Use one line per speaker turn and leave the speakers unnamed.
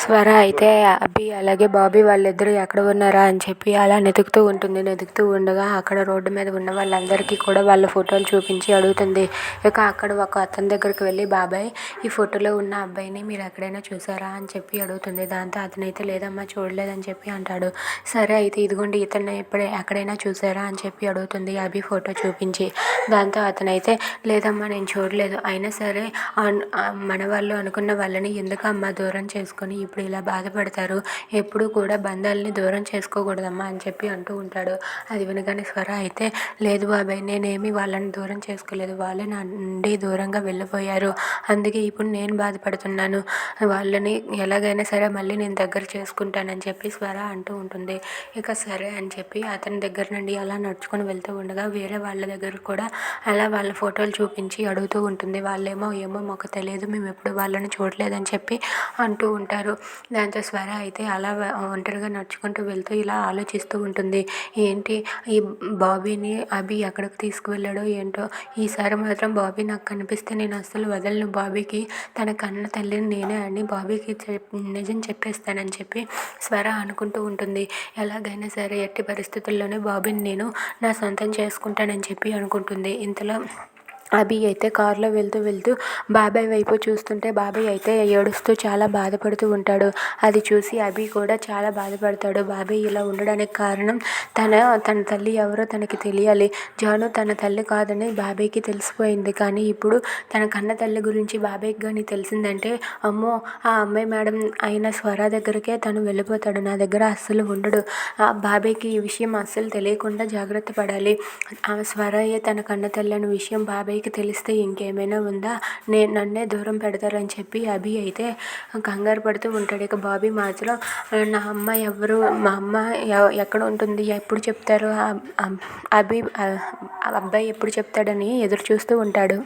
స్వర అయితే అభి అలాగే బాబీ వాళ్ళిద్దరూ ఎక్కడ ఉన్నారా అని చెప్పి అలా వెతుకుతూ ఉంటుంది. వెతుకుతూ ఉండగా అక్కడ రోడ్డు మీద ఉన్న వాళ్ళందరికీ కూడా వాళ్ళ ఫోటోలు చూపించి అడుగుతుంది. ఇక అక్కడ ఒక అతని దగ్గరికి వెళ్ళి, బాబాయ్, ఈ ఫోటోలో ఉన్న అబ్బాయిని మీరు ఎక్కడైనా చూసారా అని చెప్పి అడుగుతుంది. దాంతో అతనైతే లేదమ్మా, చూడలేదని చెప్పి అంటాడు. సరే అయితే ఇదిగోండి, ఇతన్ని ఎక్కడైనా చూసారా అని చెప్పి అడుగుతుంది అభి ఫోటో చూపించి. దాంతో అతనైతే లేదమ్మా, నేను చూడలేదు. అయినా సరే మన వాళ్ళు అనుకున్న వాళ్ళని ఎందుకమ్మా దూరం చేసుకొని ఇప్పుడు ఇలా బాధపడతారు? ఎప్పుడు కూడా బంధాలని దూరం చేసుకోకూడదమ్మా అని చెప్పి అంటూ ఉంటాడు. అది వినగానే స్వర అయితే, లేదు బాబాయ్, నేనేమి వాళ్ళని దూరం చేసుకోలేదు. వాళ్ళే నా నుండి దూరంగా వెళ్ళిపోయారు. అందుకే ఇప్పుడు నేను బాధపడుతున్నాను. వాళ్ళని ఎలాగైనా సరే మళ్ళీ నేను దగ్గర చేసుకుంటానని చెప్పి స్వర అంటూ ఉంటుంది. ఇక సరే అని చెప్పి అతని దగ్గర నుండి అలా నడుచుకొని వెళ్తూ ఉండగా వేరే వాళ్ళ దగ్గర కూడా అలా వాళ్ళ ఫోటోలు చూపించి అడుగుతూ ఉంటుంది. వాళ్ళేమో ఏమో మాకు తెలియదు, మేము ఎప్పుడు వాళ్ళని చూడలేదని చెప్పి అంటూ ఉంటారు. దాంతో స్వర అయితే అలా ఒంటరిగా నడుచుకుంటూ వెళ్తూ ఇలా ఆలోచిస్తూ ఉంటుంది. ఏంటి ఈ బాబీని అభి ఎక్కడికి తీసుకువెళ్ళాడో ఏంటో, ఈసారి మాత్రం బాబీ నాకు కనిపిస్తే నేను అస్సలు వదలను. బాబీకి తన కన్న తల్లిని నేనే అని బాబీకి నిజం చెప్పేస్తానని చెప్పి స్వర అనుకుంటూ ఉంటుంది. ఎలాగైనా సరే ఎట్టి పరిస్థితుల్లోనే బాబీని నేను నా సొంతం చేసుకుంటానని చెప్పి అనుకుంటుంది. ఇంతలో అభి అయితే కారులో వెళ్తూ బాబాయ్ వైపు చూస్తుంటే బాబాయ్ అయితే ఏడుస్తూ చాలా బాధపడుతూ ఉంటాడు. అది చూసి అభి కూడా చాలా బాధపడతాడు. బాబాయ్ ఇలా ఉండడానికి కారణం తన తల్లి ఎవరో తనకి తెలియాలి. జాను తన తల్లి కాదని బాబాయ్కి తెలిసిపోయింది. కానీ ఇప్పుడు తన కన్న తల్లి గురించి బాబాయ్కి కానీ తెలిసిందంటే, అమ్మో, ఆ అమ్మాయి మేడం అయిన స్వర దగ్గరికే తను వెళ్ళిపోతాడు. నా దగ్గర అస్సలు ఉండడు. ఆ బాబాయ్కి ఈ విషయం అస్సలు తెలియకుండా జాగ్రత్త పడాలి. ఆ స్వరయే తన కన్న తల్లి అనే విషయం బాబాయ్కి తెలిస్తే ఇంకేమైనా ఉందా, నన్నే దూరం పెడతారని చెప్పి అభి అయితే కంగారు పడుతూ ఉంటాడు. ఇక బాబీ మాత్రం నా అమ్మ ఎవరు, మా అమ్మ ఎక్కడ ఉంటుంది, ఎప్పుడు చెప్తారు, అభి అబ్బాయి ఎప్పుడు చెప్తాడని ఎదురు చూస్తూ ఉంటాడు.